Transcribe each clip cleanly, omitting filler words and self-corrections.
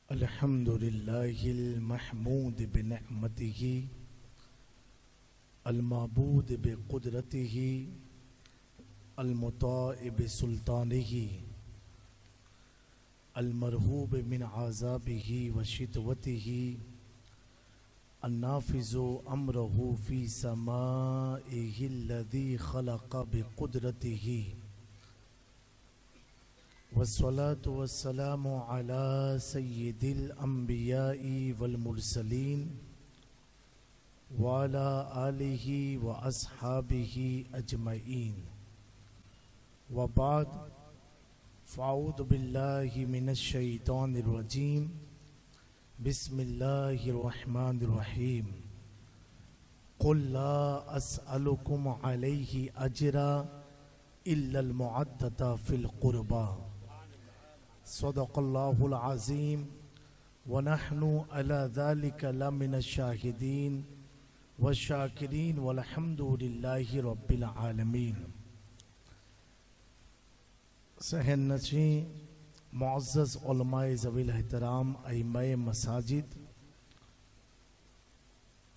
अल्हम्दुलिल्लाहिल महमूद बिनिअमतिही अल-माबूद बिक़ुदरतिही अल-मुताअ बिसुल्तानिही अल-मरहूब मिन आज़ाबिही व शिद्वतिही अन्नाफ़िज़ु अम्रहु फ़ी समाइहिल्लज़ी ख़लक़ बिक़ुदरतिही वस्सलातु वस्सलामु अला सय्यिदिल अंबियाई वल मुरसलीन व अला आलिहि व अस्हाबिहि अजमईन व बाद फ़अऊज़ु बिल्लाहि मिनश शैतानिर रजीम बिस्मिल्लाहिर रहमानिर रहीम क़ुल ला अस्अलुकुम अलैहि अजरा इल्लल मुअद्दता फ़िल क़ुरबा सदक़ल्लाहुल अज़ीम व नहनु अला ज़ालिका लमिनश शाहिदीन व शाकिरीन वल्हम्दुलिल्लाहि रब्बिल आलमीन। सहनशीं मुअज़्ज़ज़ उलमाए ज़वील एहतराम अइम्माए मसाजिद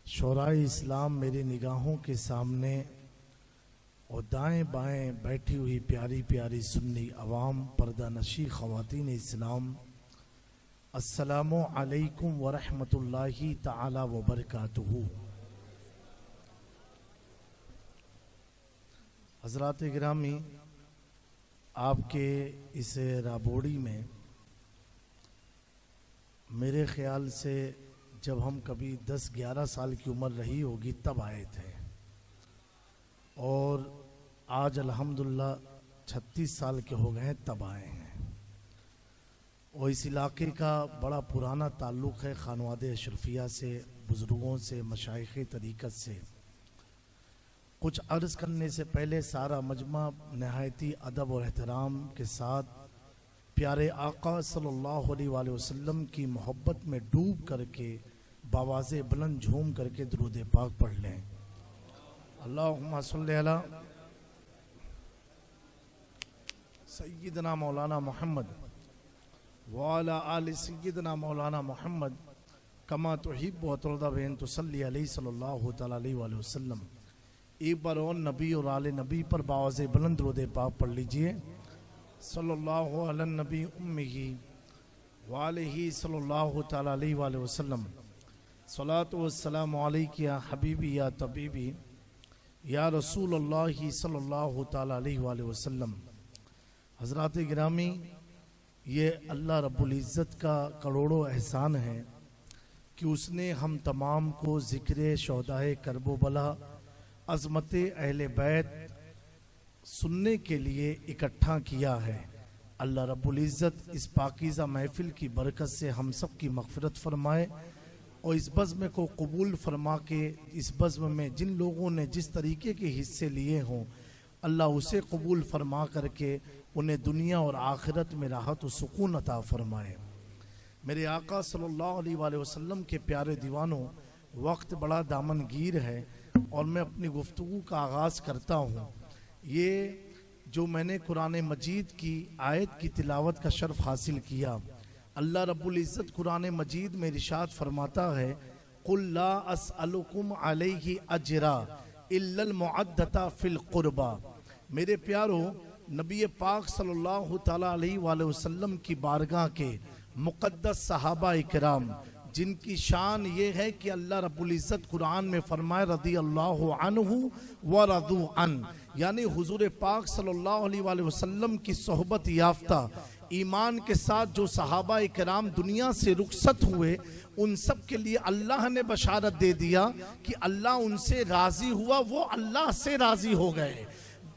शोराए इस्लाम, मेरी निगाहों के सामने और दाएं बाएं बैठी हुई प्यारी प्यारी सुन्नी अवाम, पर्दा नशी ख़वातीन इस्लाम, अस्सलामु अलैकुम व रहमतुल्लाहि ताला व बरकातुहू। हज़रात गिरामी, आपके इस राबोड़ी में मेरे ख़्याल से जब हम कभी 10-11 साल की उम्र रही होगी तब आए थे, और आज अल्हम्दुलिल्लाह 36 साल के हो गए तब आए हैं। और इस इलाके का बड़ा पुराना ताल्लुक़ है खानवादे अशरफिया से, बुज़ुर्गों से, मशाइख़े तरीक़त से। कुछ अर्ज़ करने से पहले सारा मजमा नहायती अदब और एहतराम के साथ प्यारे आका सल्लल्लाहु अलैहि वसल्लम की मोहब्बत में डूब करके बावाज़े बुलंद झूम करके दुरूद पाक पढ़ लें। अल्लाहुम्मा सल्ली अला सय्यिदना मौलाना मोहम्मद व अला आलि सय्यिदना मौलाना मोहम्मद कमा तुहिब्बु व तुरदा बिन तुसल्ली अलैहि सल्लल्लाहु तआला अलैहि वसल्लम। एक बार और नबी और आले नबी पर बावाज़े बुलंद दुरूद पाक पढ़ लीजिए। सल्लल्लाहु अला नबी उम्मिही व आलिही सल्लल्लाहु तआला अलैहि वसल्लम। सलातु वस्सलामु अलैका या हबीबी या तबीबी या रसूलुल्लाह सल्लल्लाहु ताला अलैहि वसल्लम। हज़रात गिरामी, ये अल्लाह रब्बुल इज़्ज़त का करोड़ों एहसान है कि उसने हम तमाम को ज़िक्र शोहदाए करबला, अज़मत अहले बैत सुनने के लिए इकट्ठा किया है। अल्लाह रब्बुल इज़्ज़त इस पाकीज़ा महफ़िल की बरकत से हम सब की मग़फ़िरत फ़रमाए और इस बज़्म को कबूल फरमा के इस बज़्म में जिन लोगों ने जिस तरीके के हिस्से लिए हों, अल्लाह उसे कबूल फरमा करके उन्हें दुनिया और आखिरत में राहत व सुकून अता फरमाए। मेरे आका सल्लल्लाहु अलैहि वसल्लम के प्यारे दीवानों, वक्त बड़ा दामनगीर है और मैं अपनी गुफ्तगू का आगाज़ करता हूँ। ये जो मैंने कुरान मजीद की आयत की तिलावत का शर्फ हासिल किया, अल्लाह रब्बुल इज़्ज़त कुरान मजीद में इरशाद फरमाता है, कुल ला अस्अलुकुम अलैहि अजरा इल्लल मुअद्दता फ़िल क़ुरबा। मेरे प्यारो, नबी पाक सल्लल्लाहु ताला अलैहि वसल्लम की बारगाह के मुक़द्दस सहाबा इकराम, जिनकी शान ये है कि अल्लाह रब्बुल इज़्ज़त कुरान में फरमाए रज़ी अल्लाहु अन्हु व रज़ू अन, यानी हुज़ूर पाक सल्लल्लाहु अलैहि वसल्लम की सोहबत याफ्ता ईमान के साथ जो सहाबा इकराम दुनिया से रुखसत हुए, उन सब के लिए अल्लाह ने बशारत दे दिया कि अल्लाह उनसे राज़ी हुआ, वो अल्लाह से राज़ी हो गए।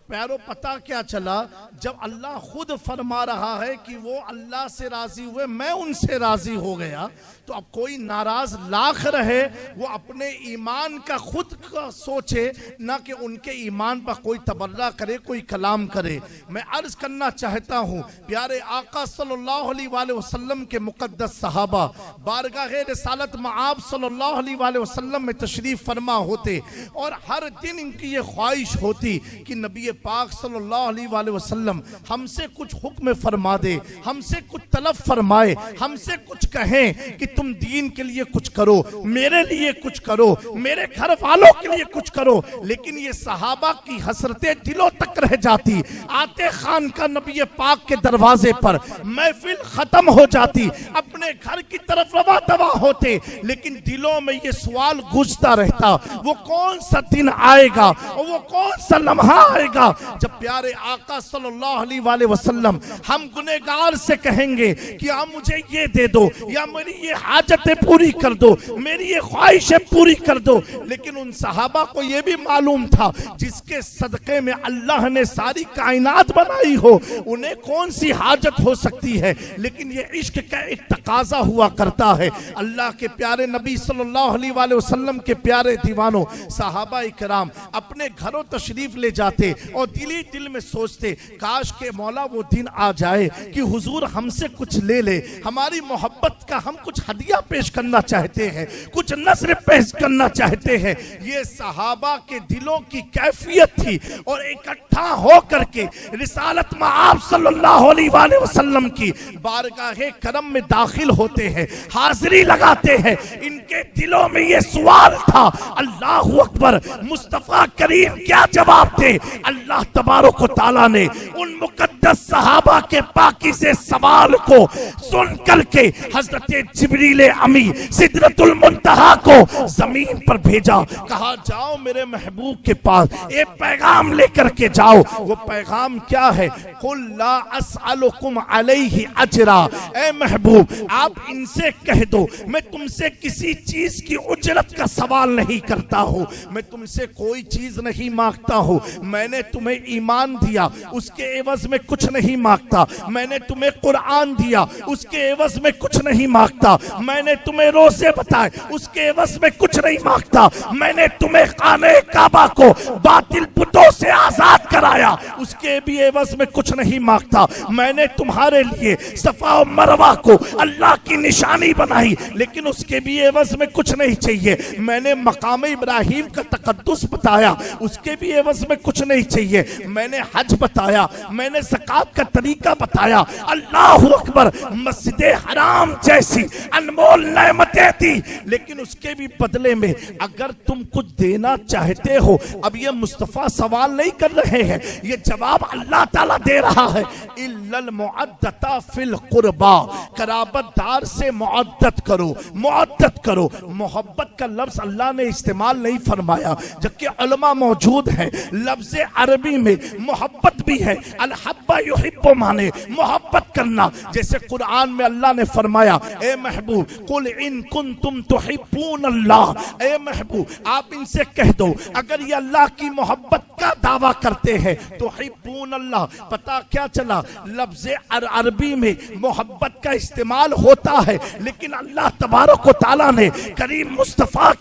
प्यारो, पता क्या चला? जब अल्लाह खुद फरमा रहा है कि वो अल्लाह से राज़ी हुए, मैं उनसे राज़ी हो गया, तो अब कोई नाराज़ लाख रहे, वो अपने ईमान का खुद का सोचे, ना कि उनके ईमान पर कोई तबर्रा करे, कोई कलाम करे। मैं अर्ज़ करना चाहता हूँ, प्यारे आका सल्लल्लाहु अलैहि वसल्लम के मुक़द्दस सहाबा, बारगाह रिसालत मआब सल्लल्लाहु अलैहि वसल्लम में तशरीफ फरमा होते और हर दिन इनकी ये ख्वाहिश होती कि नबी पाक सल्लल्लाहु अलैहि वसल्लम हमसे कुछ हुक्म फरमा दे, हमसे कुछ तलब फरमाए, हमसे कुछ कहें कि तुम दीन के लिए कुछ करो, मेरे लिए कुछ करो, मेरे घर वालों के लिए कुछ करो। लेकिन ये सहाबा की हसरतें दिलों तक रह जाती। आते खान का नबी पाक के दरवाजे पर महफिल खत्म हो जाती, अपने घर की तरफ रवा दवा होते, लेकिन दिलों में ये सवाल गूंजता रहता, वो कौन सा दिन आएगा और वो कौन सा लम्हा आएगा जब प्यारे आका सल्लल्लाहु अलैहि वसल्लम हम गुनहगार से कहेंगे कि आप मुझे ये दे दो या मेरी ये हाजतें पूरी कर दो, मेरी ये ख्वाहिशें पूरी कर दो। लेकिन उन सहाबा को ये भी मालूम था जिसके सदक़े में अल्लाह ने सारी कायनात बनाई हो उन्हें कौन सी हाजत हो सकती है। लेकिन ये इश्क का एक तकाजा हुआ करता है। अल्लाह के प्यारे नबी सल्लल्लाहु अलैहि वसल्लम के प्यारे दीवानों सहाबा इकराम अपने घरों तशरीफ ले जाते और दिली दिल में सोचते काश के मौला वो दिन आ जाए कि हुजूर हमसे कुछ ले ले, हमारी मोहब्बत का हम कुछ हदिया पेश करना चाहते हैं, कुछ नज़र पेश करना चाहते हैं। ये सहाबा के दिलों की कैफियत थी और इकट्ठा हो करके रिसालत मआब सल्लल्लाहु अलैहि वसल्लम की बारगाह करम में दाखिल होते हैं, हाजिरी लगाते हैं। इनके दिलों में ये सवाल था, अल्लाहु अकबर, मुस्तफा करीम क्या जवाब दे। अल्लाह तबारक व तआला ने उन मुकद्दस सहाबा के पाकीज़े सवाल को सुन करके हजरत जिब्रील अमी सिदरतुल मुंतहा को जमीन पर भेजा। कहा जाओ मेरे महबूब के पास एक पैगाम लेकर के जाओ। वो पैगाम क्या है? कुल ला अस्अलुकुम अलैहि अजरा। ए महबूब आप इनसे कह दो मैं तुमसे किसी चीज की उजरत का सवाल नहीं करता हूँ, मैं तुमसे कोई चीज नहीं मांगता हूँ। मैंने तुम्हें ईमान दिया उसके एवज में कुछ नहीं मांगता, मैंने तुम्हें कुरान दिया उसके एवज में कुछ नहीं मांगता, मैंने तुम्हें रोजे बताए उसके एवज में कुछ नहीं मांगता, मैंने तुम्हें खाने काबा को बातिल पुतों से आजाद कराया उसके भी एवज में कुछ नहीं मांगता, मैंने तुम्हारे लिए सफा और मरवा को अल्लाह की निशानी बनाई लेकिन उसके भी एवज में कुछ नहीं चाहिए, मैंने मकाम इब्राहिम का तकद्दुस बताया उसके भी एवज में कुछ नहीं चाहिए, मैंने हज बताया, मैंने ज़कात का तरीका बताया, अल्लाहु अकबर, मस्जिद हराम जैसी अनमोल नेमतें दी, लेकिन उसके भी बदले में अगर तुम कुछ देना चाहते हो, अब ये मुस्तफ़ा सवाल नहीं कर रहे हैं, ये जवाब अल्लाह ताला दे रहा है, इल्लल मुअद्दता फिल कुर्बा, कराबतदार से मुअद्दत करो, मुअद्दत करो। मोहब्बत का लफ्ज अल्लाह ने इस्तेमाल नहीं फरमाया, जबकि उलमा मौजूद है लफ्ज अरबी में मोहब्बत भी है, अल हब्बा युहिब्बु माने मोहब्बत करना। जैसे कुरान में अल्लाह ने फरमाया ए महबूब कुल इन कुंतुम तुहिब्बून अल्लाह, ए महबूब आप इनसे कह दो अगर ये अल्लाह की मोहब्बत का दावा करते हैं तुहिब्बून अल्लाह। पता क्या चला लफ्ज अरबी में मोहब्बत का इस्तेमाल होता है लेकिन अल्लाह तबारक व तआला ने करीम मुस्तफ़ा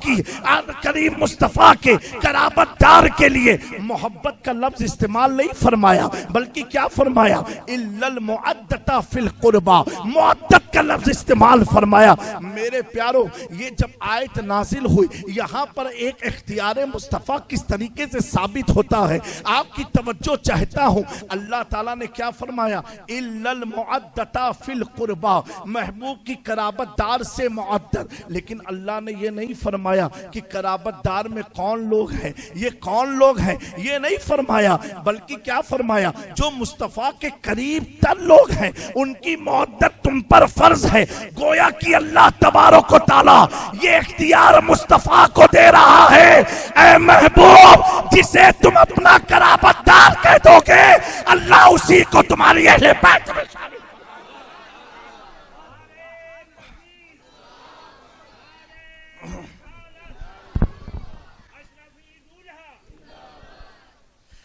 के कराबतदार के लिए मोहब्बत का लफ्ज इस्तेमाल नहीं फरमाया बल्कि क्या फरमाया इल्लल मुअद्दता फिल कुर्बा, मुअद्दत का लफ्ज इस्तेमाल फरमाया। मेरे प्यारो ये जब आयत नाजिल हुई यहाँ पर एक इख्तियार मुस्तफ़ा किस तरीके से साबित होता है आपकी तवज्जो चाहता हूँ। अल्लाह ताला ने क्या फरमाया इल्लल मुअद्दता फिल कुर्बा, महबूब की कराबतदार से मुअद्दत। लेकिन अल्लाह ने ये नहीं फरमाया कि कराबतदार में कौन लोग हैं, ये कौन लोग हैं, ये नहीं फरमाया बल्कि क्या फरमाया जो मुस्तफ़ा के करीब तर लोग हैं उनकी मुअद्दत तुम पर फर्ज है। गोया कि अल्लाह तबारक व तआला ये इख्तियार मुस्तफ़ा को दे रहा है, ऐ महबूब जिसे तुम अपना कराबतदार कह दोगे अल्लाह उसी को तुम्हारी अहले बैत में शामिल।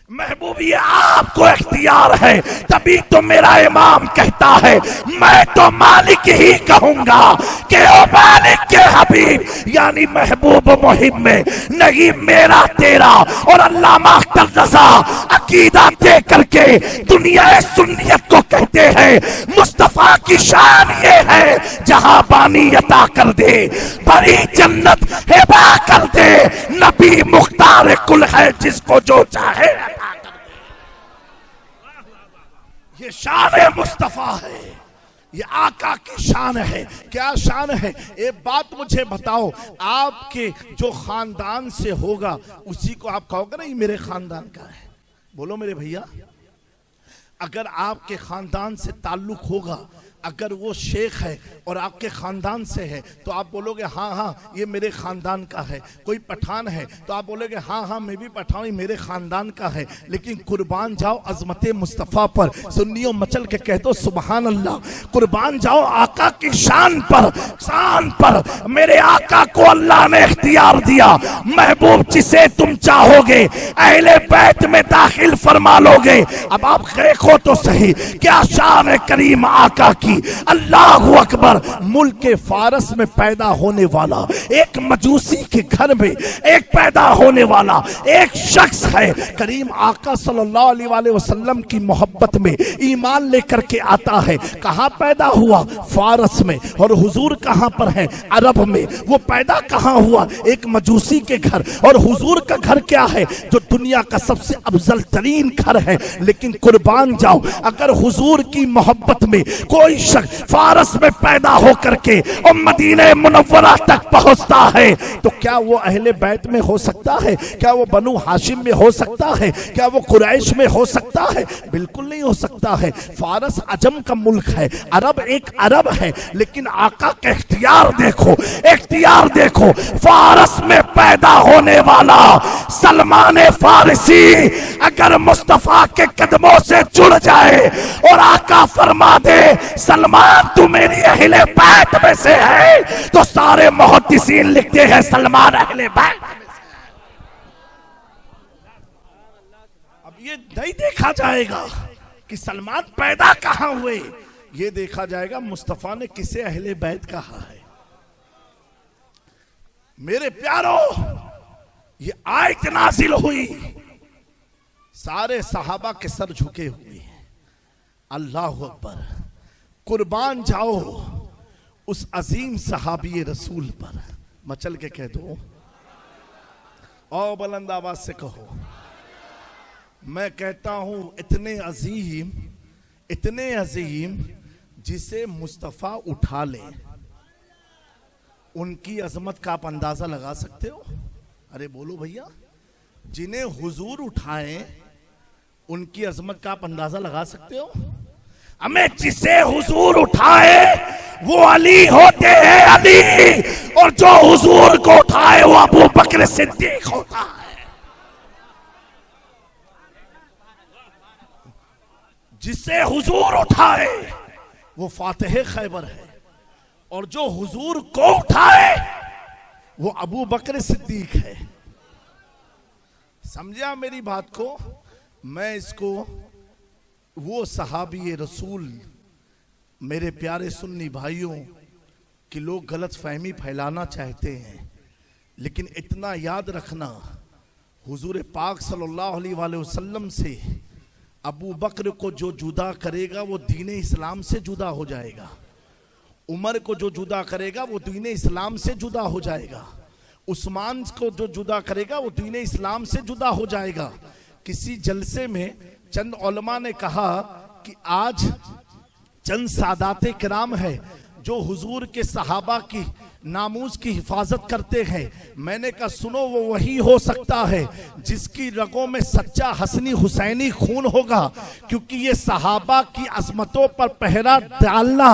महबूब ये आपको इख्तियार है, तभी तो मेरा इमाम कहता है मैं तो मालिक ही कहूंगा कि ओ मालिक के हबीब, यानी महबूब मुहिब में नहीं मेरा तेरा। और अल्लामा अख्तर रज़ा अकीदा दे करके दुनिया सुन्नियत को कहते हैं मुस्तफ़ा की शान ये है जहां बानी अता कर दे, बड़ी जन्नत हिबा कर दे, नबी मुख्तार कुल है जिसको जो चाहे अता कर दे। ये शान मुस्तफा है, ये आका की शान है। क्या शान है? एक बात मुझे बताओ, आपके जो खानदान से होगा उसी को आप कहोगे ना ये मेरे खानदान का है। बोलो मेरे भैया, अगर आपके खानदान से ताल्लुक होगा, अगर वो शेख है और आपके खानदान से है तो आप बोलोगे हाँ हाँ ये मेरे खानदान का है। कोई पठान है तो आप बोलोगे हाँ हाँ मैं भी पठान, ये मेरे खानदान का है। लेकिन कुर्बान जाओ अजमत मुस्तफ़ा पर, सुन्नियों मचल के कह दो सुबहान अल्लाह। कुर्बान जाओ आका की शान पर। मेरे आका को अल्लाह ने इख्तियार दिया, महबूब जिसे तुम चाहोगे अहले बैत में दाखिल फरमा लोगे। अब आप देखो तो सही क्या शान है करीम आका की। अल्लाहु अकबर। मुल्क फारस में पैदा होने वाला एक मजूसी के घर में एक पैदा होने वाला एक शख्स है, करीम आका सल्लल्लाहु अलैहि वसल्लम की मोहब्बत में ईमान लेकर के आता है। कहां पैदा हुआ? फारस में। और हुजूर कहां पर है? अरब में। वो पैदा कहां हुआ? एक मजूसी के घर। और हुजूर का घर क्या है? जो दुनिया का सबसे अफजल तरीन घर है। लेकिन कुर्बान जाओ, अगर हुजूर की मोहब्बत में कोई शख्स फारस में पैदा होकर के और मदीने मुनव्वरा तक पहुंचता है तो क्या वो अहले बैत में हो सकता है? क्या वो बनु हाशिम में हो सकता है? क्या वो कुरैश में हो सकता है? बिल्कुल नहीं हो सकता है। फारस अजम का मुल्क है, अरब एक अरब है। लेकिन आका का इख्तियार देखो, इख्तियार देखो। फारस में पैदा होने वाला सलमान फारसी अगर मुस्तफा के कदमों से जुड़ जाए और आका फरमा दे सलमान तू मेरी अहले बैत में से है, तो सारे मुहद्दिसीन लिखते हैं सलमान अहले बैत में से। अब ये नहीं देखा जाएगा कि सलमान पैदा कहां हुए, ये देखा जाएगा मुस्तफा ने किसे अहले बैत कहा है। मेरे प्यारों, ये आयत नाजिल हुई, सारे सहाबा के सर झुके हुए हैं। अल्लाह अकबर। कुर्बान जाओ उस अजीम सहाबी रसूल पर। मचल के कह दो और बुलंद आवाज से कहो। मैं कहता हूं इतने अजीम जिसे मुस्तफा उठा ले, उनकी अजमत का आप अंदाजा लगा सकते हो? अरे बोलो भैया, जिन्हें हुजूर उठाए उनकी अजमत का आप अंदाजा लगा सकते हो? हमें जिसे हुजूर उठाए वो अली होते हैं, अली। और जो हुजूर को उठाए वो अबू बकर सिद्दीक होता है। जिसे हुजूर उठाए वो फातिह खैबर है, और जो हुजूर को उठाए वो अबू बकर सिद्दीक है। समझा मेरी बात को? मैं इसको वो सहाबी रसूल, मेरे प्यारे सुन्नी भाइयों कि लोग गलत फहमी फैलाना चाहते हैं, लेकिन इतना याद रखना हुजूर पाक सल्लल्लाहु अलैहि वसल्लम से अबू बकर को जो जुदा करेगा वो दीन इस्लाम से जुदा हो जाएगा। उमर को जो जुदा करेगा वो दीन इस्लाम से जुदा हो जाएगा। उस्मान को जो जुदा करेगा वो दीन इस्लाम से जुदा हो जाएगा। किसी जलसे में चंद उलमा ने कहा कि आज चंद सादाते किराम है जो हुजूर के सहाबा की नामूस की हिफाजत करते हैं। मैंने कहा सुनो, वो वही हो सकता है जिसकी रगों में सच्चा हसनी हुसैनी खून होगा, क्योंकि ये सहाबा की अजमतों पर पहरा डालना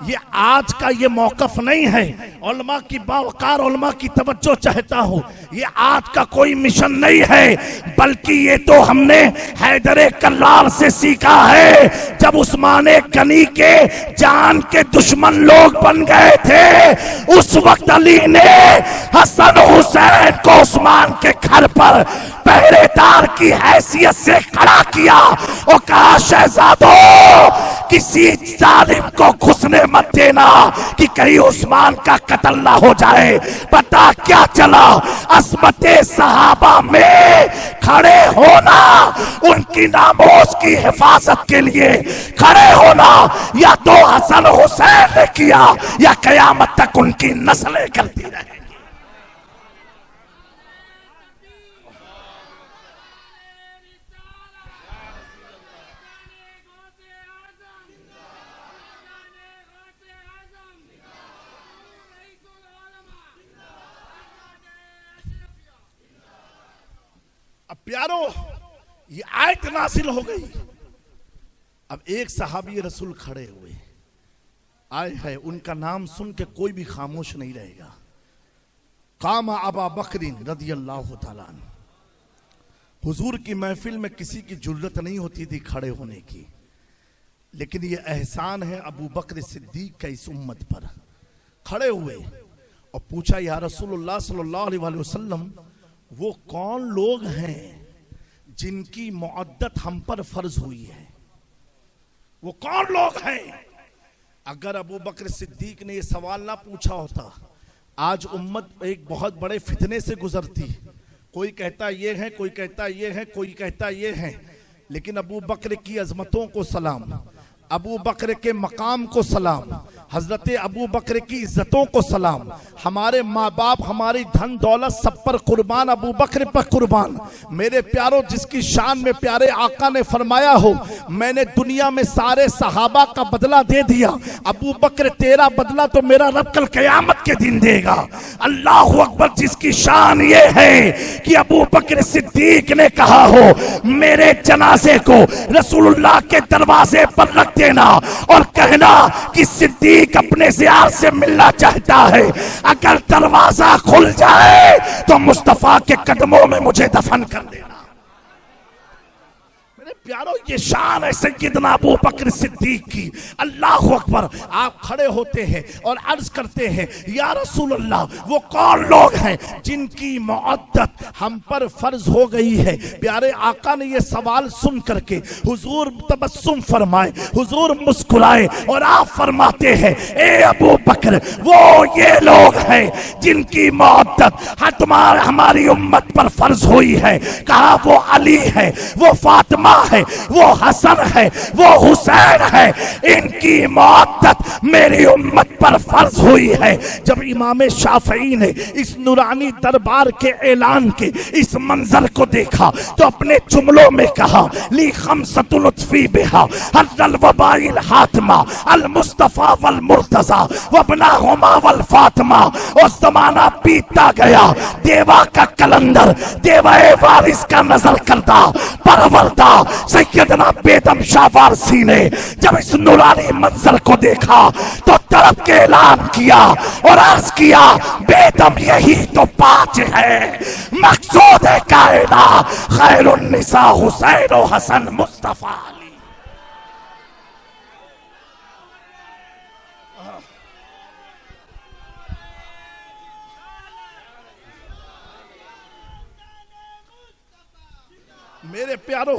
ये आज का ये मौकफ नहीं है। उलमा की बावकार उलमा की तवज्जो चाहता हूँ, ये आज का कोई मिशन नहीं है, बल्कि ये तो हमने हैदर कल्लार से सीखा है। जब उस्माने गनी के जान के दुश्मन लोग बन गए थे, उस वक्त अली ने हसन हुसैन को उस्मान के घर पर पहरेदार की हैसियत से खड़ा किया और कहा शहजादों किसी जालिम को घुसने मत देना कि कहीं उस्मान का कत्ल ना हो जाए। पता क्या चला, अस्मते सहाबा में खड़े होना, उनकी नामोज की हिफाजत के लिए खड़े होना, या तो हसन हुसैन ने किया या कयामत तक उनकी नस्लें करती रहेंगी। अब प्यारो, ये आयत नासिल हो गई। अब एक सहाबी रसूल खड़े हुए, आए हैं, उनका नाम सुन के कोई भी खामोश नहीं रहेगा। कामा अबा बकरिन रदियल्लाहु ताला अन्हु। हुजूर की महफिल में किसी की जुर्रत नहीं होती थी खड़े होने की, लेकिन ये एहसान है अबू बकर सिद्दीक का इस उम्मत पर। खड़े हुए और पूछा, या रसूलुल्लाह सल्लल्लाहु अलैहि वसल्लम, वो कौन लोग हैं जिनकी मुअद्दत हम पर फर्ज हुई है? वो कौन लोग हैं? अगर अबू बकर सिद्दीक ने ये सवाल ना पूछा होता, आज उम्मत एक बहुत बड़े फितने से गुजरती। कोई कहता ये है, कोई कहता ये है, कोई कहता ये है, लेकिन अबू बकर की अजमतों को सलाम, अबू बकर के मकाम को सलाम, हजरत अबू बकर की इज्जतों को सलाम। हमारे माँ बाप, हमारी धन दौलत सब पर कुर्बान, अबू बकर पर कुर्बान। मेरे प्यारों, जिसकी शान में प्यारे आका ने फरमाया हो, मैंने दुनिया में सारे सहाबा का बदला दे दिया, अबू बकर तेरा बदला तो मेरा रब कल क़यामत के दिन देगा। अल्लाहु अकबर। जिसकी शान ये है कि अबू बकर सिद्दीक ने कहा हो, मेरे जनाजे को रसूलुल्लाह के दरवाजे पर रख देना और कहना कि सिद्दीक अपने ज़ियार से मिलना चाहता है, अगर दरवाजा खुल जाए तो मुस्तफा के कदमों में मुझे दफन कर देना। प्यारो, ये शान है सैयदना अबू बकर सिद्दीक की। अल्लाहु अकबर। आप खड़े होते हैं और अर्ज करते हैं, या रसूल अल्लाह, वो कौन लोग हैं जिनकी मुअद्दत हम पर फर्ज हो गई है? प्यारे आका ने ये सवाल सुन करके हुजूर तबस्सुम फरमाए, हुजूर मुस्कुराए और आप फरमाते हैं, ए अबू बकर, वो ये लोग हैं जिनकी मुअद्दत हमारी उम्मत पर फर्ज हुई है। कहा वो अली है, वो फातिमा है, वो हसन है, वो हुसैन है, इनकी मुअद्दत मेरी उम्मत पर फर्ज हुई है। जब इमाम शाफई ने इस नूरानी दरबार के ऐलान के इस मंजर को देखा तो अपने जुमलों में कहा, ली खमसतुल लुत्फी बिहा हल वबाइल हातिमा अल मुस्तफा वल मुर्तजा वबनाहुमा वल फातिमा। और जमाना बीतता गया, देवा का कलंदर, देवाए वारिस का नजर करता परवरदा सैयदना बेदम शाह वारसी ने जब इस नूरानी मंजर को देखा तो तरफ के ऐलान किया और अर्ज किया, बेदम यही तो पांच है, मकसूद है कायनात खैरुन निसा हुसैन और हसन मुस्तफा अली। मेरे प्यारो,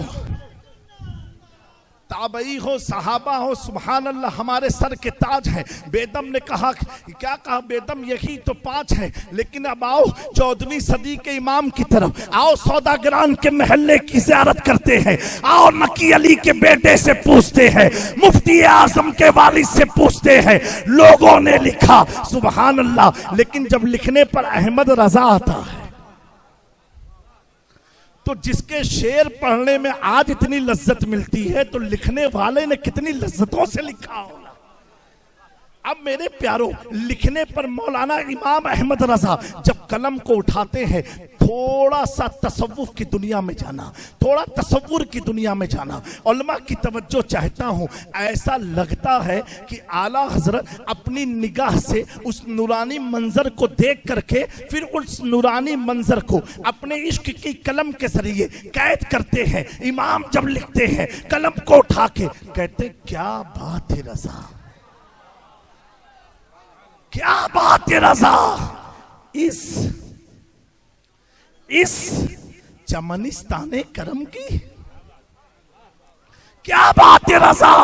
ताबई हो, सहाबा हो, सुभान अल्लाह, हमारे सर के ताज हैं। बेदम ने कहा, क्या कहा बेदम, यही तो पांच है। लेकिन अब आओ 14वीं सदी के इमाम की तरफ, आओ सौदागरान के महल्ले की ज़ियारत करते हैं, आओ नकी अली के बेटे से पूछते हैं, मुफ्ती आजम के वालिद से पूछते हैं। लोगों ने लिखा, सुभान अल्लाह, लेकिन जब लिखने पर अहमद रजा आता है तो जिसके शेर पढ़ने में आज इतनी लज्जत मिलती है, तो लिखने वाले ने कितनी लज्जतों से लिखा होगा। अब मेरे प्यारो, लिखने पर मौलाना इमाम अहमद रजा जब कलम को उठाते हैं, थोड़ा सा तसव्वुफ की दुनिया में जाना, थोड़ा तसव्वुर की दुनिया में जाना, उलमा की तवज्जो चाहता हूँ। ऐसा लगता है कि आला हजरत अपनी निगाह से उस नूरानी मंजर को देख करके फिर उस नूरानी मंजर को अपने इश्क की कलम के जरिए कैद करते हैं। इमाम जब लिखते हैं, कलम को उठा के कहते, क्या बात है रजा, क्या बात है रजा, इस चमनिस्ताने करम की क्या बात है रजा,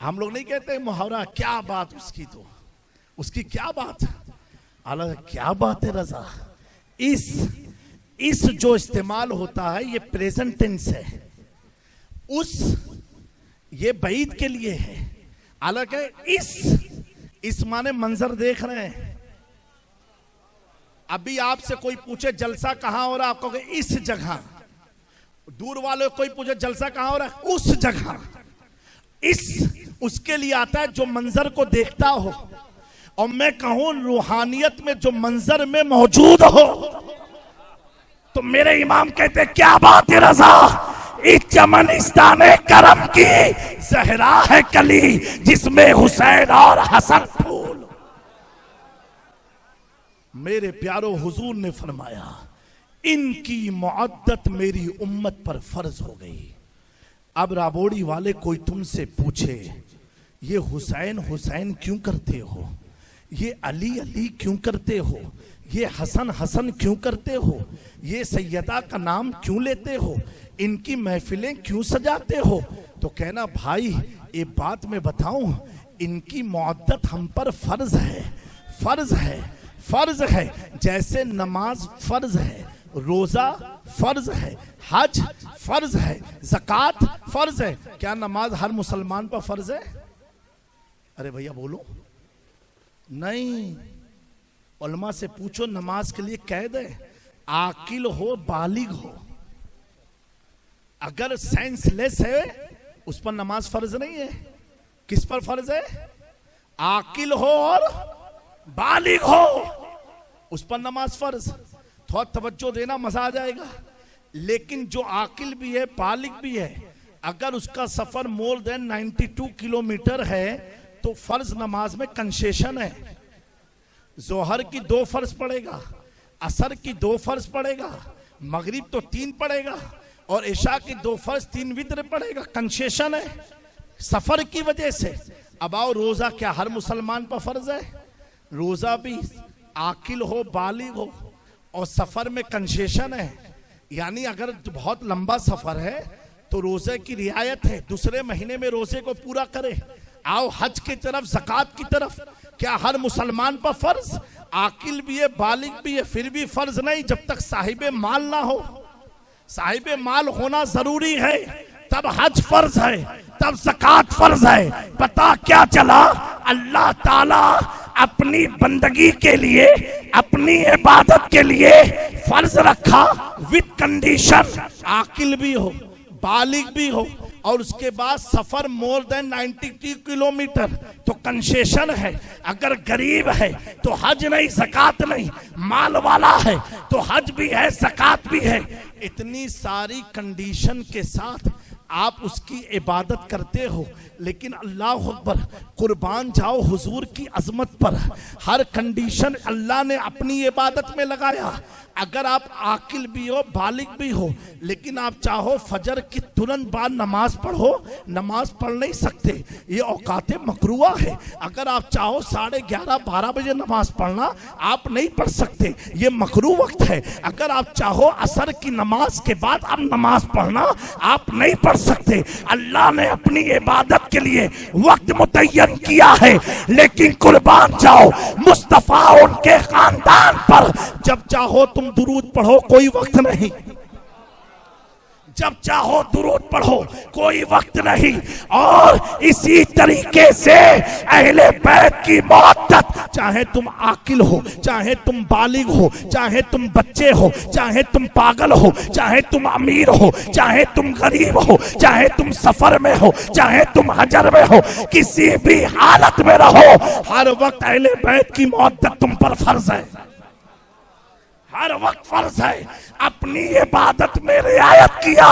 हम लोग नहीं कहते मुहावरा, क्या बात उसकी, तो उसकी क्या बात, अल्लाह क्या बात है रजा। इस जो इस्तेमाल होता है ये प्रेजेंट टेंस है, ये बईद के लिए है। हालांकि इस माने मंजर देख रहे हैं। अभी आपसे कोई पूछे जलसा कहां हो रहा, आप कहोगे इस जगह। दूर वाले कोई पूछे जलसा कहां हो रहा है, उस जगह। उसके लिए आता है जो मंजर को देखता हो। और मैं कहूं रूहानियत में जो मंजर में मौजूद हो, तो मेरे इमाम कहते क्या बात है रजा, इस चमनिस्तान करम की जहरा है कली जिसमें हुसैन और हसन फूल। मेरे प्यारो हुजूर ने फरमाया इनकी मुअद्दत मेरी उम्मत पर फर्ज हो गई। अब राबोड़ी वाले कोई तुमसे पूछे ये हुसैन हुसैन क्यों करते हो, ये अली अली क्यों करते हो, ये हसन हसन क्यों करते हो, ये सैयदा का नाम क्यों लेते हो, इनकी महफिलें क्यों सजाते हो, तो कहना भाई ये बात मैं बताऊं, इनकी मुअद्दत हम पर फर्ज है, फर्ज है, फर्ज है। जैसे नमाज फर्ज है, रोजा फर्ज है, हज फर्ज है, ज़कात फर्ज है। क्या नमाज हर मुसलमान पर फर्ज है? अरे भैया बोलो नहीं। उलमा से पूछो नमाज के लिए कैद है, आकिल हो बालिग हो। अगर सेंसलेस है उस पर नमाज फर्ज नहीं है। किस पर फर्ज है? आकिल हो और बालिग हो, उस पर नमाज फर्ज। थोड़ा तवज्जो देना, मजा आ जाएगा। लेकिन जो आकिल भी है बालिग भी है, अगर उसका सफर मोर देन 92 किलोमीटर है तो फर्ज नमाज में कंसेशन है। जोहर की 2 फर्ज पड़ेगा, असर की 2 फर्ज पड़ेगा, मगरिब तो 3 पड़ेगा, और इशा की 2 फर्ज 3 वित्र पड़ेगा। कंसेशन है सफर की वजह से। अब आओ रोजा क्या हर मुसलमान पर फर्ज है? रोजा भी आकिल हो बालिग हो, और सफर में कंसेशन है। यानी अगर बहुत लंबा सफर है तो रोजे की रियायत है, दूसरे महीने में रोजे को पूरा करे। आओ हज की तरफ, ज़कात की तरफ, क्या हर मुसलमान पर फर्ज? आकिल भी है बालिग भी है, फिर भी फर्ज नहीं जब तक साहिबे माल ना हो। साहिबे माल होना जरूरी है, तब हज फर्ज है, तब ज़कात फर्ज है। पता क्या चला, अल्लाह ताला अपनी बंदगी के लिए, अपनी इबादत के लिए फर्ज रखा विद कंडीशन, आकिल भी हो बालिग भी हो, और उसके बाद सफर मोर देन 92 किलोमीटर तो कंसेशन है। अगर गरीब है तो हज नहीं ज़कात नहीं, माल वाला है तो हज भी है ज़कात भी है। इतनी सारी कंडीशन के साथ आप उसकी इबादत करते हो। लेकिन अल्लाह अकबर, कुर्बान जाओ हुजूर की अजमत पर। हर कंडीशन अल्लाह ने अपनी इबादत में लगाया। अगर आप आकिल भी हो बालिग भी हो, लेकिन आप चाहो फजर की तुरंत बाद नमाज पढ़ो, नमाज पढ़ नहीं सकते, ये औकात मकरूआ है। अगर आप चाहो 11:30-12 बजे नमाज पढ़ना, आप नहीं पढ़ सकते, ये मकरू वक्त है। अगर आप चाहो असर की नमाज के बाद अब नमाज पढ़ना, आप नहीं पढ़ सकते। अल्लाह ने अपनी इबादत के लिए वक्त मुतय्यन किया है। लेकिन कुर्बान जाओ मुस्तफा उनके खानदान पर, जब चाहो तुम दुरूद पढ़ो, कोई वक्त नहीं। जब चाहो दुरूद पढ़ो, कोई वक्त नहीं। और इसी तरीके से अहले बैत की मुअद्दत, चाहे तुम आकिल हो, चाहे तुम बालिग हो, चाहे तुम बच्चे हो, चाहे तुम पागल हो, चाहे तुम अमीर हो, चाहे तुम गरीब हो, चाहे तुम सफर में हो, चाहे तुम हजर में हो, किसी भी हालत में रहो, हर वक्त अहले बैत की मुअद्दत तुम पर फर्ज है, हर वक्त फर्ज है। अपनी इबादत में रियायत किया,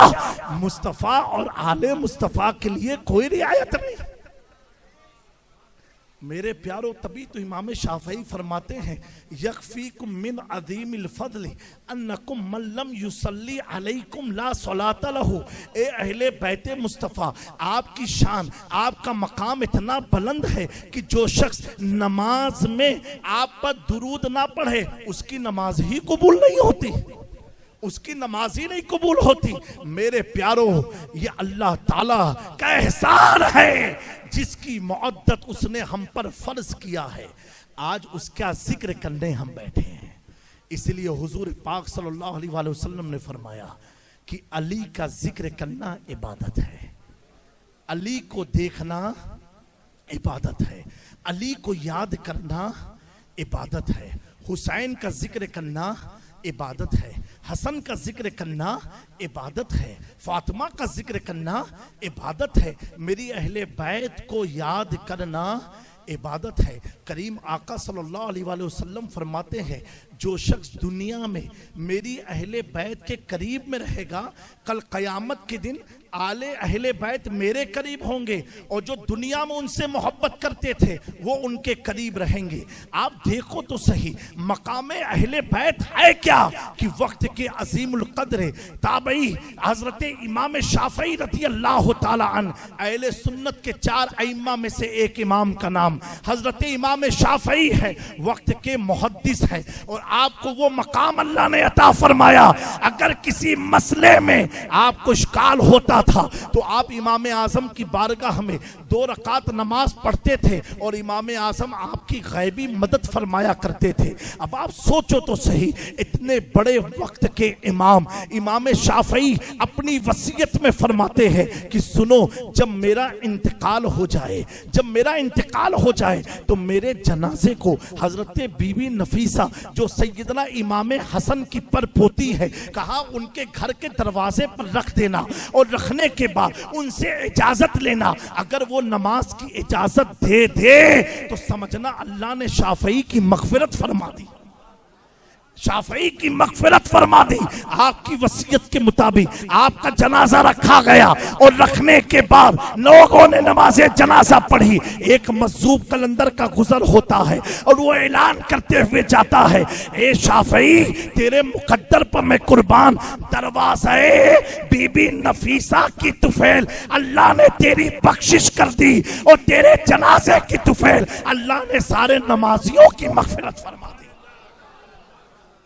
मुस्तफा और आले मुस्तफा के लिए कोई रियायत नहीं। मेरे प्यारो, तभी तो इमाम शाफई फरमाते हैं यकफीकुम मिन अज़ीमिल फज़ल अन्नकुम मन लम युसल्ली अलैकुम ला सलाता लहू। ए अहले बैते मुस्तफ़ा, आपकी शान, आपका मकाम इतना बुलंद है कि जो शख्स नमाज में आप पर दुरूद ना पढ़े उसकी नमाज ही कबूल नहीं होती। उसकी नमाज ही नहीं कबूल होती। मेरे प्यारो, ये अल्लाह ताला का एहसान है जिसकी मुअद्दत उसने हम पर फर्ज किया है। आज उसका जिक्र करने हम बैठे हैं। इसलिए हुजूर पाक सल्लल्लाहु अलैहि वसल्लम ने फरमाया कि अली का जिक्र करना इबादत है, अली को देखना इबादत है, अली को याद करना इबादत है, हुसैन का जिक्र करना इबादत है, हसन का जिक्र करना इबादत है, फातिमा का जिक्र करना इबादत है, मेरी अहले बैत को याद करना इबादत है। करीम आका सल्लल्लाहु अलैहि वसल्लम फरमाते हैं, जो शख्स दुनिया में मेरी अहले बैत के करीब में रहेगा, कल क़यामत के दिन आले अहले बैत मेरे करीब होंगे, और जो दुनिया में उनसे मोहब्बत करते थे वो उनके करीब रहेंगे। आप देखो तो सही, मकामे अहले बैत है क्या कि वक्त के अजीमुल कद्र ताबई हजरत इमाम शाफई रज़ी अल्लाह ताला अन्हु, अहले सुन्नत के 4 अइम्मा में से एक इमाम का नाम हजरत इमाम शाफई है, वक्त के मुहद्दिस है, और आपको वो मकाम अल्लाह ने अता फरमाया। अगर किसी मसले में आपको इश्काल होता था तो आप इमाम आजम की बारगाह में 2 रकात नमाज पढ़ते थे और इमाम आजम आपकी गैबी मदद फरमाया करते थे। अब आप सोचो तो सही, इतने बड़े वक्त के इमाम शाफई अपनी वसीयत में फरमाते हैं कि सुनो, जब मेरा इंतकाल हो जाए, जब मेरा इंतकाल हो जाए तो मेरे जनाजे को हजरत बीबी नफीसा जो सैयदना इमाम हसन की परपोती है, कहा उनके घर के दरवाजे पर रख देना और रखने के बाद उनसे इजाजत लेना। अगर वो नमाज की इजाजत दे तो समझना अल्लाह ने शाफई की मगफिरत फरमा दी, शाफई की मगफिरत फरमा दी। आपकी वसीयत के मुताबिक आपका जनाजा रखा गया और रखने के बाद लोगों ने नमाज़े जनाजा पढ़ी। एक मज़ूब कलंदर का गुजर होता है और वो ऐलान करते हुए जाता है, ए शाफई, तेरे मुकद्दर पर मैं कुर्बान, दरवाज़े बीबी नफीसा की तुफैल अल्लाह ने तेरी बख्शिश कर दी और तेरे जनाजे की तुफैल अल्लाह ने सारे नमाजियों की मगफिरत फरमा दी।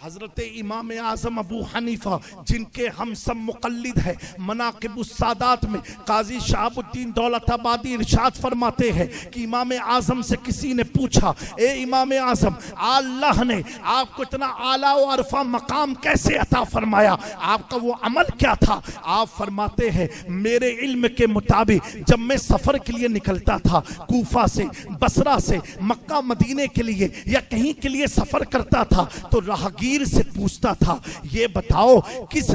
हजरत इमाम आजम अबू हनीफा, जिनके हम सब मुक़ल्लिद हैं, मनाक़िबुस सादात में काजी शहाबुद्दीन दौलताबादी इरशाद फरमाते हैं कि इमाम आजम से किसी ने पूछा, ए इमाम आजम, अल्लाह ने आपको इतना आला व अरफा मकाम कैसे अता फरमाया, आपका वो अमल क्या था? आप फरमाते हैं, मेरे इल्म के मुताबिक जब मैं सफ़र के लिए निकलता था, कूफा से, बसरा से, मक्का मदीने के लिए या कहीं के लिए सफ़र करता था, तो राहगीर से पूछता था, ये बताओ किस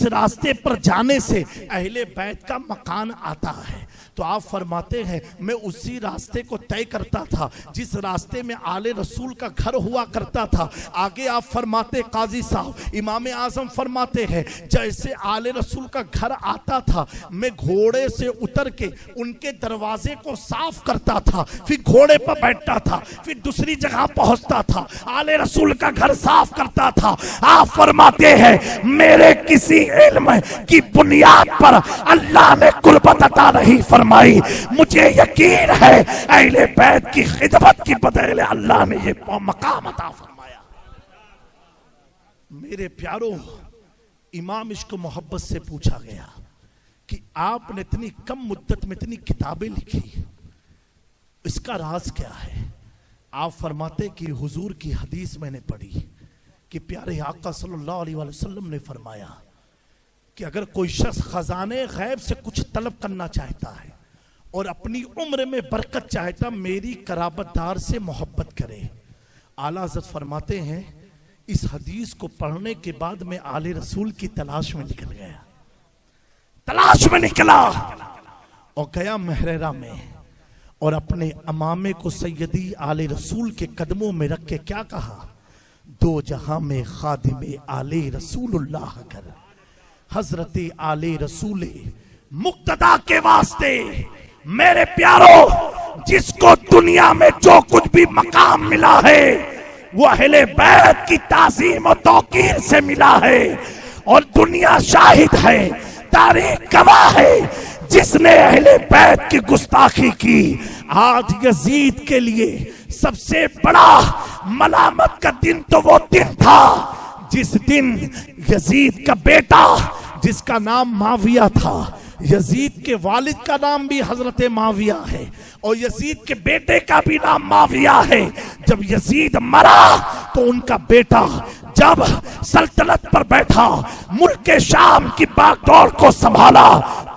रास्ते पर जाने से अहले बैत का मकान आता है? तो आप फरमाते हैं, मैं उसी रास्ते को तय करता था जिस रास्ते में आले रसूल का घर हुआ करता था। आगे आप फरमाते, काजी साहब, इमाम आजम फरमाते हैं, जैसे आले रसूल का घर आता था, मैं घोड़े से उतर के उनके दरवाजे को साफ करता था, फिर घोड़े पर बैठता था, फिर दूसरी जगह पहुंचता था, आले रसूल का घर साफ करता था। आप फरमाते हैं, मेरे किसी इल्म की बुनियाद पर अल्लाह ने कुर्बत अता नहीं फरमाई, मुझे यकीन है अहले बैत की खिदमत की बदले अल्लाह ने ये मकाम अता फरमाया। मेरे प्यारो, इमाम इश्क मोहब्बत से पूछा गया कि आपने इतनी कम मुद्दत में इतनी किताबें लिखी, इसका राज क्या है? आप फरमाते कि हुजूर की हदीस मैंने पढ़ी कि प्यारे आका सल्लल्लाहु अलैहि वसल्लम ने फरमाया कि अगर कोई शख्स खजाने गैब से कुछ तलब करना चाहता है और अपनी उम्र में बरकत चाहता, मेरी कराबतदार से मोहब्बत करे। आला हज़रत फरमाते हैं, इस हदीस को पढ़ने के बाद मैं आले रसूल की तलाश में निकल गया, तलाश में निकला और गया महरेरा में, और अपने अमामे को सैयदी आले रसूल के कदमों में रख के क्या कहा, दो जहां में खादिमे आले रसूलुल्लाह कर, हजरत आले रसूल मुक्तदा के वास्ते। मेरे प्यारो, जिसको दुनिया में जो कुछ भी मकाम मिला है वो अहले बैत की ताज़ीम और तौकीर से मिला है, और दुनिया शाहिद है, तारीख गवाह है, जिसने अहले बैत की गुस्ताखी की, आज यजीद के लिए सबसे बड़ा मलामत का दिन तो वो दिन था जिस दिन यजीद का बेटा जिसका नाम माविया था, यजीद के वालिद का नाम भी हजरत माविया है और यजीद के बेटे का भी नाम माविया है। जब यजीद मरा तो उनका बेटा जब सल्तनत पर बैठा, मुल्क शाम की बागडोर को संभाला,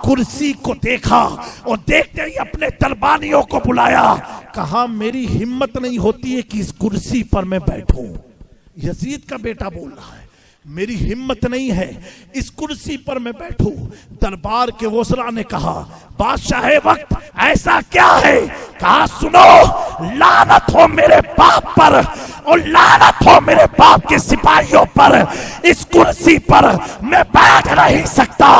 कुर्सी को देखा और देखते ही अपने दरबानियों को बुलाया, कहा मेरी हिम्मत नहीं होती है कि इस कुर्सी पर मैं बैठूं। यजीद का बेटा बोल रहा है मेरी हिम्मत नहीं है इस कुर्सी पर मैं बैठूं। दरबार के वज़रा ने कहा बादशाह वक्त ऐसा क्या है? कहा सुनो, लानत हो मेरे बाप पर और लानत हो मेरे बाप के सिपाहियों पर, इस कुर्सी पर मैं बैठ नहीं सकता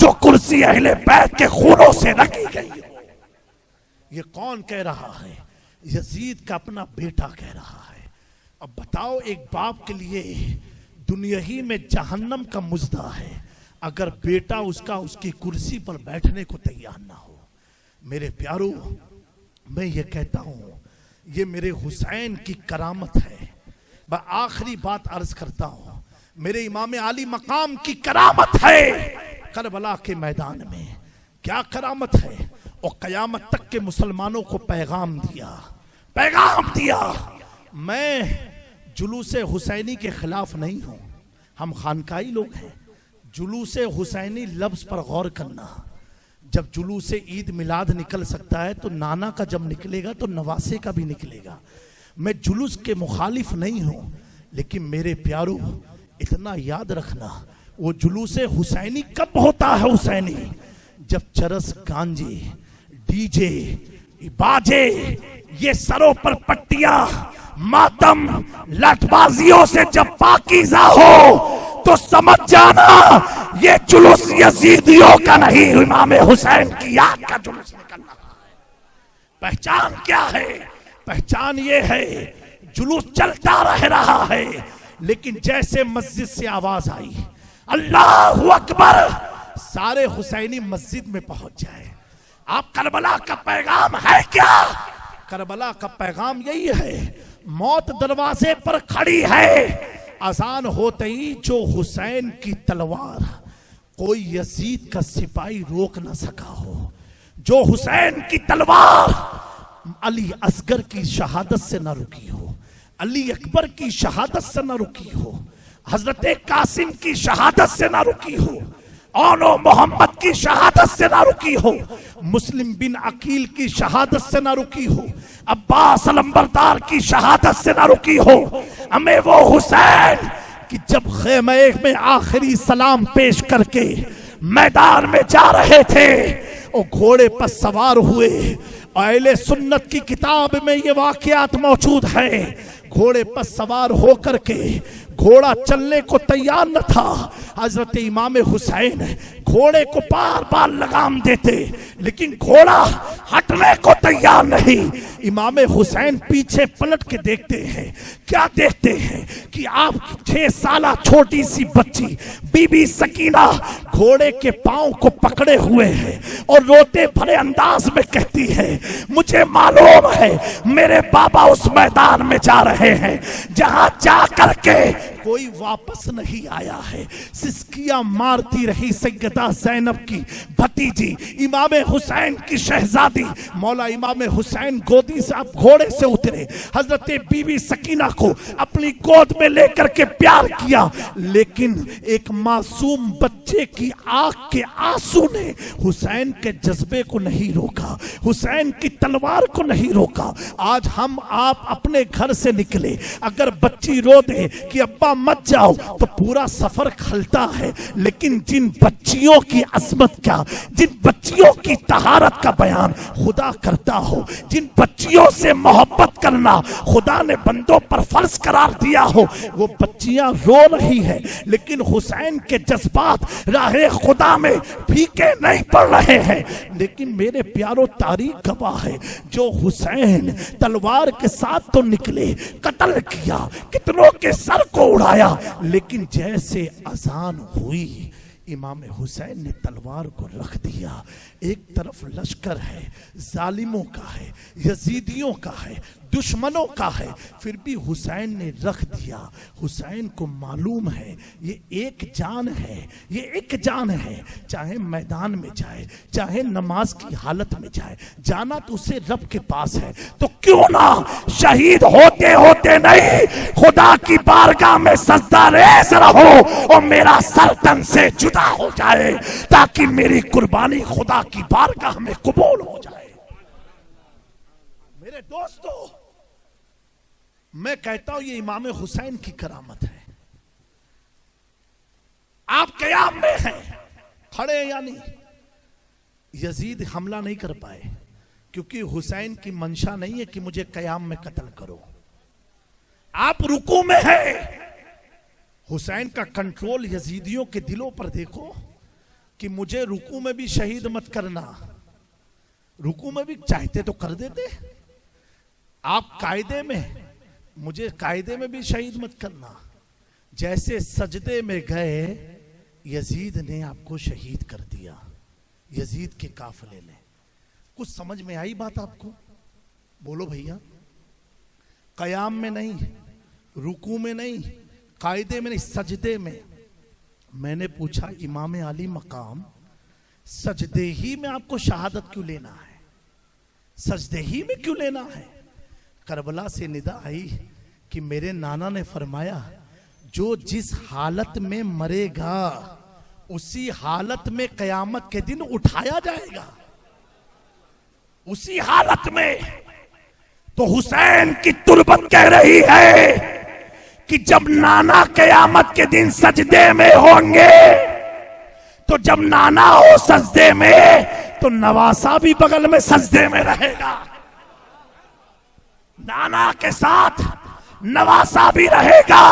जो कुर्सी अहले बैत के खूनों से रखी गई हो। ये कौन कह रहा है? यजीद का अपना बेटा कह रहा है। अब बताओ, एक बाप के लिए दुनिया ही में जहन्नम का मुजदा है अगर बेटा उसका उसकी कुर्सी पर बैठने को तैयार ना हो। मेरे प्यारो, मैं ये कहता हूं ये मेरे हुसैन की करामत है। मैं आखिरी बात अर्ज करता हूं, मेरे इमाम आली मकाम की करामत है। करबला के मैदान में क्या करामत है? और कयामत तक के मुसलमानों को पैगाम दिया। मैं जुलूस हुसैनी के खिलाफ नहीं हूं, हम खानकाई लोग हैं। जुलूस हुसैनी लफ्ज पर गौर करना। जब जुलूस ईद मिलाद निकल सकता है तो नाना का जब निकलेगा तो नवासे का भी निकलेगा। मैं जुलूस के मुखालिफ नहीं हूं, लेकिन मेरे प्यारो इतना याद रखना, वो जुलूस हुसैनी कब होता है? हुसैनी जब चरस, गांजे, डीजे, बाजे, ये सरों पर पट्टियां, मातम, लठबाजियों से जब पाकीज़ा हो तो समझ जाना ये जुलूस यजीदियों का नहीं, इमाम हुसैन की याद का जुलूस निकल रहा है। पहचान क्या है? पहचान ये है जुलूस चलता रह रहा है, लेकिन जैसे मस्जिद से आवाज आई अल्लाहु अकबर, सारे हुसैनी मस्जिद में पहुंच जाए। आप करबला का पैगाम है क्या? करबला का पैगाम यही है, मौत दरवाजे पर खड़ी है, अजान होते ही जो हुसैन की तलवार कोई यजीद का सिपाही रोक न सका हो, जो हुसैन की तलवार अली असगर की शहादत से न रुकी हो, अली अकबर की शहादत से न रुकी हो, हजरत कासिम की शहादत से न रुकी हो, औनो मोहम्मद की शहादत से ना रुकी हो, मुस्लिम बिन अकील की शहादत से ना रुकी हो, अब्बास अलंबरदार की शहादत से ना रुकी हो, हमें वो हुसैन कि जब खेमे में आखिरी सलाम पेश करके मैदान में जा रहे थे और घोड़े पर सवार हुए। अहले सुन्नत की किताब में ये वाकयात मौजूद है। घोड़े पर सवार होकर के घोड़ा चलने को तैयार न था, हजरत इमाम हुसैन घोड़े को बार बार लगाम देते, लेकिन घोड़ा हटने को तैयार नहीं। इमाम हुसैन पीछे पलट के देखते हैं, क्या देखते हैं कि आप 6 साला छोटी सी बच्ची बीबी सकीना घोड़े के पांव को पकड़े हुए है और रोते भरे अंदाज में कहती है मुझे मालूम है मेरे बाबा उस मैदान में जा रहे हैं जहां जा करके कोई वापस नहीं आया है। सिसकियां मारती रही सैयदा ज़ैनब की भतीजी इमाम हुसैन की शहजादी मौला इमाम हुसैन गोदी से आप घोड़े से उतरे, हजरत बीबी सकीना को अपनी गोद में लेकर के प्यार किया, लेकिन एक मासूम बच्चे की आंख के आंसू ने हुसैन के जज्बे को नहीं रोका, हुसैन की तलवार को नहीं रोका। आज हम आप अपने घर से निकले, अगर बच्ची रो दे कि अब्बा मत जाओ तो पूरा सफर खलता है, लेकिन जिन बच्चियों की अजमत क्या, जिन बच्चियों की तहारत का बयान खुदा करता हो, जिन बच्चियों से मोहब्बत करना खुदा ने बंदों पर फर्ज करार दिया हो, वो बच्चियां रो रही है, लेकिन हुसैन के जज्बात राहे खुदा में फीके नहीं पड़ रहे हैं। लेकिन मेरे प्यारो तारीख गवाह है, जो हुसैन तलवार के साथ तो निकले, कत्ल किया, कितनों के सर को उड़ाया, लेकिन जैसे अजान हुई इमाम हुसैन ने तलवार को रख दिया। एक तरफ लश्कर है, जालिमों का है, यजीदियों का है, दुश्मनों का है, फिर भी हुसैन ने रख दिया। हुसैन को मालूम है ये एक जान है, ये एक जान है, चाहे मैदान में जाए, चाहे नमाज की हालत में जाए, जाना तो उसे रब के पास है। तो क्यों ना शहीद होते होते नहीं खुदा की बारगाह में सजदा रेज़ रहो और मेरा सर तन से जुदा हो जाए, ताकि मेरी कुर्बानी खुदा की बारगाह में कबूल हो जाए। मेरे दोस्तों, मैं कहता हूं ये इमाम हुसैन की करामत है। आप क़याम में हैं, खड़े हैं या नहीं? यजीद हमला नहीं कर पाए क्योंकि हुसैन की मंशा नहीं है कि मुझे क़याम में कत्ल करो। आप रुकू में हैं, हुसैन का कंट्रोल यजीदियों के दिलों पर देखो कि मुझे रुकू में भी शहीद मत करना। रुकू में भी चाहते तो कर देते, आप कायदे में, मुझे कायदे में भी शहीद मत करना। जैसे सजदे में गए यजीद ने आपको शहीद कर दिया, यजीद के काफिले ने। कुछ समझ में आई बात आपको? बोलो भैया। कयाम में नहीं, रुकू में नहीं, कायदे में नहीं, सजदे में। मैंने पूछा इमाम अली मकाम, सजदे ही में आपको शहादत क्यों लेना है? सजदे ही में क्यों लेना है? करबला से निदा आई कि मेरे नाना ने फरमाया जो जिस हालत में मरेगा उसी हालत में कयामत के दिन उठाया जाएगा, उसी हालत में। तो हुसैन की तुरबत कह रही है कि जब नाना कयामत के दिन सजदे में होंगे, तो जब नाना हो सजदे में तो नवासा भी बगल में सजदे में रहेगा, नाना के साथ नवासा भी रहेगा।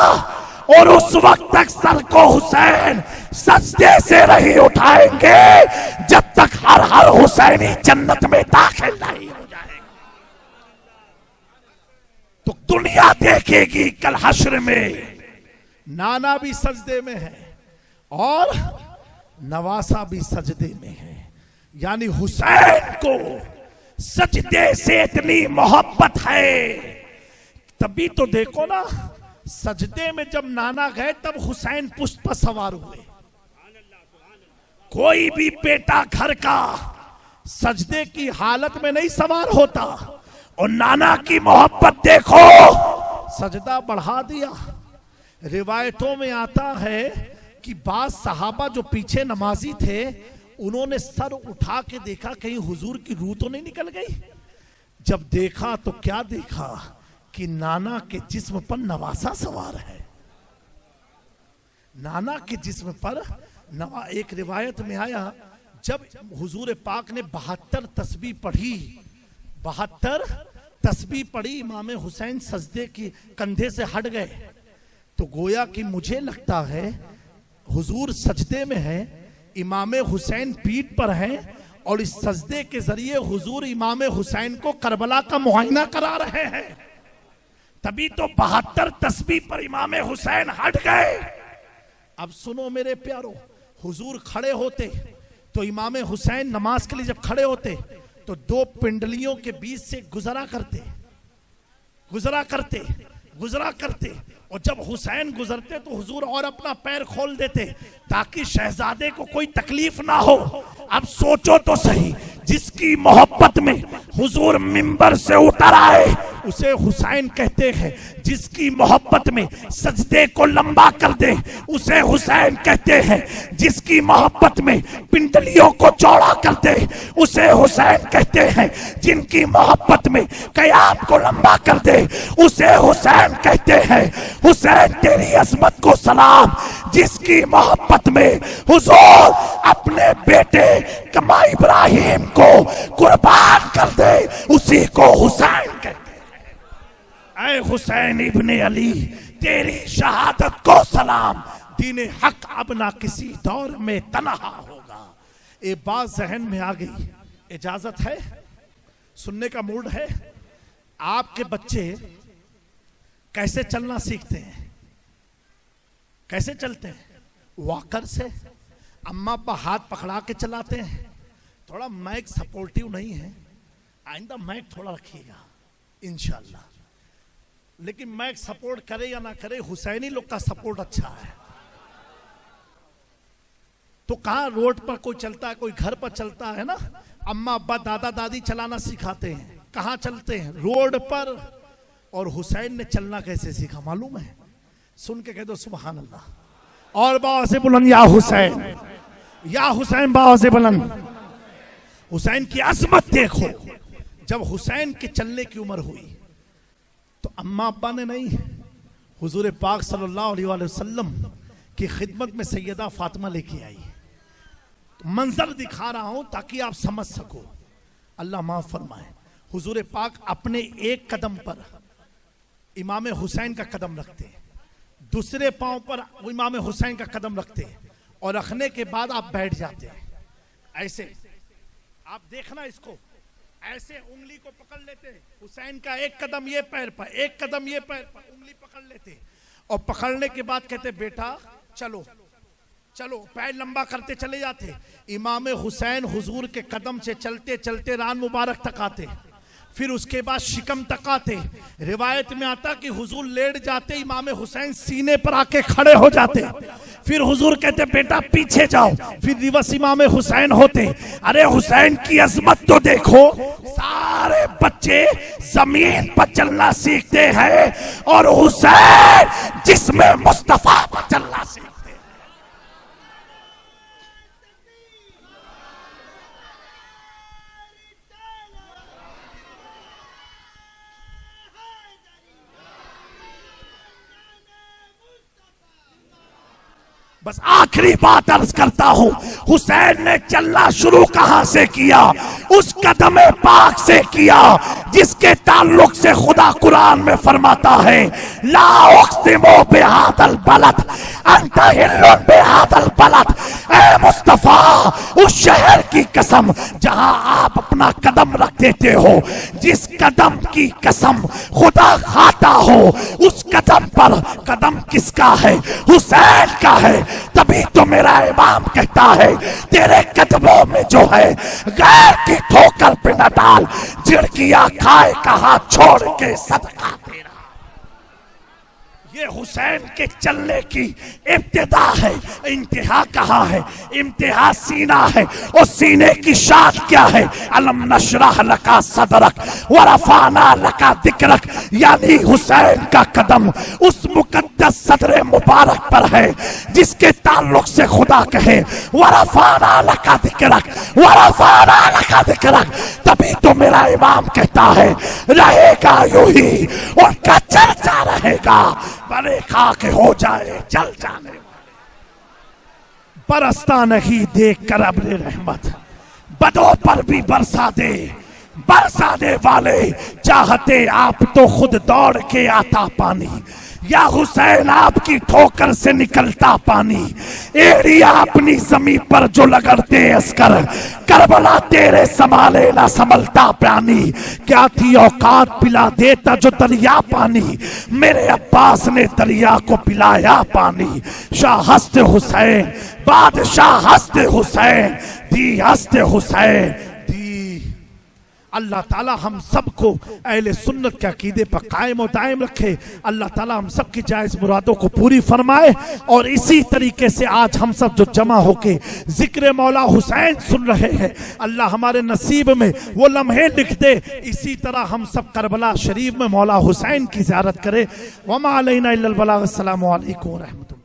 और उस वक्त तक सर को हुसैन सजदे से नहीं उठाएंगे जब तक हर हर हुसैनी जन्नत में दाखिल नहीं हो जाएगा। तो दुनिया देखेगी कल हश्र में नाना भी सजदे में है और नवासा भी सजदे में है। यानी हुसैन को सजदे से इतनी मोहब्बत है। तभी तो देखो ना, सजदे में जब नाना गए तब हुसैन पुष्ट पर सवार हुए। कोई भी बेटा घर का सजदे की हालत में नहीं सवार होता। और नाना की मोहब्बत देखो, सजदा बढ़ा दिया। रिवायतों में आता है कि बाज सहाबा जो पीछे नमाजी थे उन्होंने सर उठा के देखा कहीं हुजूर की रूह तो नहीं निकल गई। जब देखा तो क्या देखा कि नाना के जिस्म पर नवासा सवार है। नाना के जिस्म पर एक रिवायत में आया जब हुजूर पाक ने 72 तस्बीह पढ़ी, 72 तस्बीह पढ़ी, इमाम हुसैन सजदे की कंधे से हट गए। तो गोया कि मुझे लगता है हुजूर सजदे में है, इमाम हुसैन पीठ पर हैं और इस सजदे के जरिए हुजूर इमाम हुसैन को करबला का मुआयना करा रहे हैं। तभी तो 72 तस्बीह पर इमाम हुसैन हट गए। अब सुनो मेरे प्यारो, हुजूर खड़े होते तो इमाम हुसैन नमाज के लिए जब खड़े होते तो दो पिंडलियों के बीच से गुजरा करते, गुजरा करते, गुजरा करते। और जब हुसैन गुजरते तो हुजूर और अपना पैर खोल देते ताकि शहजादे को कोई तकलीफ ना हो। अब सोचो तो सही, जिसकी मोहब्बत में हुजूर मिंबर से उतर आए उसे हुसैन कहते हैं, जिसकी मोहब्बत में सजदे को लंबा कर दे उसे हुसैन कहते हैं, जिसकी मोहब्बत में पिंडलियों को चौड़ा कर दे उसे हुसैन कहते हैं, जिनकी मोहब्बत में कयाम को लंबा कर दे उसे हुसैन कहते हैं। हुसैन तेरी अजमत को सलाम, जिसकी मोहब्बत में हुजूर अपने बेटे कमा इब्राहिम को कुर्बान कर दे उसी को हुसैन कहते हैं। ऐ हुसैन इब्ने अली तेरी शहादत को सलाम, दीन हक अब ना किसी दौर में तनहा होगा। ये बात जहन में आ गई, इजाजत है, सुनने का मूड है। आपके बच्चे कैसे चलना सीखते हैं? कैसे चलते हैं? वॉकर से। अम्मा अब्बा हाथ पकड़ा के चलाते हैं। थोड़ा माइक सपोर्टिव नहीं है, आइंदा माइक थोड़ा रखिएगा इंशाअल्लाह। लेकिन मैं सपोर्ट करे या ना करे, हुसैनी लोग का सपोर्ट अच्छा है। तो कहां रोड पर कोई चलता है, कोई घर पर चलता है ना, अम्मा अब्बा दादा दादी चलाना सिखाते हैं, कहां चलते हैं? रोड पर। और हुसैन ने चलना कैसे सीखा मालूम है? सुन के कह दो सुभान अल्लाह। और बाव से बुलंद या हुसैन, या हुसैन बाव से बुलंद। हुसैन की अजमत देखो। जब हुसैन के चलने की उम्र हुई तो अम्मा अब्बा ने नहीं, हुजूर पाक सल्लल्लाहु अलैहि वसल्लम की खिदमत में सैयदा फातिमा लेके आई। मंजर दिखा रहा हूं ताकि आप समझ सको, अल्लाह माफ फरमाए। हुजूर पाक अपने एक कदम पर इमाम हुसैन का कदम रखते, दूसरे पांव पर इमाम हुसैन का कदम रखते, और रखने के बाद आप बैठ जाते हैं ऐसे। आप देखना इसको, ऐसे उंगली को पकड़ लेते, हुसैन का एक कदम ये पैर पर, एक कदम ये पैर पर, उंगली पकड़ लेते, और पकड़ने के बाद कहते बेटा चलो चलो, पैर लंबा करते चले जाते। इमाम हुसैन हुजूर के कदम से चलते चलते रान मुबारक तक आते, फिर उसके बाद शिकम तक आते। रिवायत में आता कि हुजूर लेट जाते, इमाम हुसैन सीने पर आके खड़े हो जाते, फिर हुजूर कहते बेटा पीछे जाओ, फिर रिवर्स इमाम हुसैन होते। अरे हुसैन की अजमत तो देखो, सारे बच्चे जमीन पर चलना सीखते हैं और हुसैन जिसमें मुस्तफा पर चलना सीखते हैं। बस आखिरी बात अर्ज करता हूं, हुसैन ने चलना शुरू कहां से किया? उस कदम पाक से किया जिसके ताल्लुक से खुदा कुरान में फरमाता है ला उक़्सिमु बिहादल बलद अंता हिल्लुन बिहादल बलद। ऐ मुस्तफा, उस शहर की कसम जहां आप अपना कदम रख देते हो, जिस कदम की कसम खुदा खाता हो, उस कदम पर कदम किसका है? हुसैन का है। तभी तो मेरा इमाम कहता है तेरे कदमों में जो है गैर की ठोकर पे न डाल, झिड़कियां खाए कहां छोड़ के सदका तेरा। ये हुसैन के चलने की इब्तिदा है। इंतहा कहाँ है? इंतहा सीना है। और सीने की शान क्या है? अलम नशरह लका सदरक व रफाना लका दिक्रक। यानी हुसैन का कदम उस मुकद्दस सदर मुबारक पर है जिसके ताल्लुक से खुदा कहे व रफाना लका दिक्रक व रफाना लका दिक्रक। तभी तो मेरा इमाम कहता है रहेगा यूं ही, उनका चर्चा रहेगा, भले खा के हो जाए चल जाने वाले। बरसता नहीं देख कर अब्र रहमत, बदों पर भी बरसा दे, बरसाने वाले चाहते आप तो खुद दौड़ के आता पानी। या हुसैन आपकी ठोकर से निकलता पानी, एड़िया अपनी जमीन पर जो लगड़ते अस्कर, करबला तेरे संभाले ना संभलता प्राणी। क्या थी औकात पिला देता जो दरिया पानी, मेरे अब्बास ने दरिया को पिलाया पानी। शाह हस्ते हुसैन, बादशाह हस्ते हुसैन, दी हस्ते हुसैन दी। अल्लाह ताला हम सबको अहले सुन्नत के अकीदे पर कायम और दायम रखे। अल्लाह ताला हम सब की जायज़ मुरादों को पूरी फरमाए। और इसी तरीके से आज हम सब जो जमा होके जिक्र मौला हुसैन सुन रहे हैं, अल्लाह हमारे नसीब में वो लम्हे लिख दे। इसी तरह हम सब करबला शरीफ में मौला हुसैन की ज़ियारत करें। वमा अलैना इल्लल बलाग। अस्सलामु अलैकुम व रहमतुल्लाह।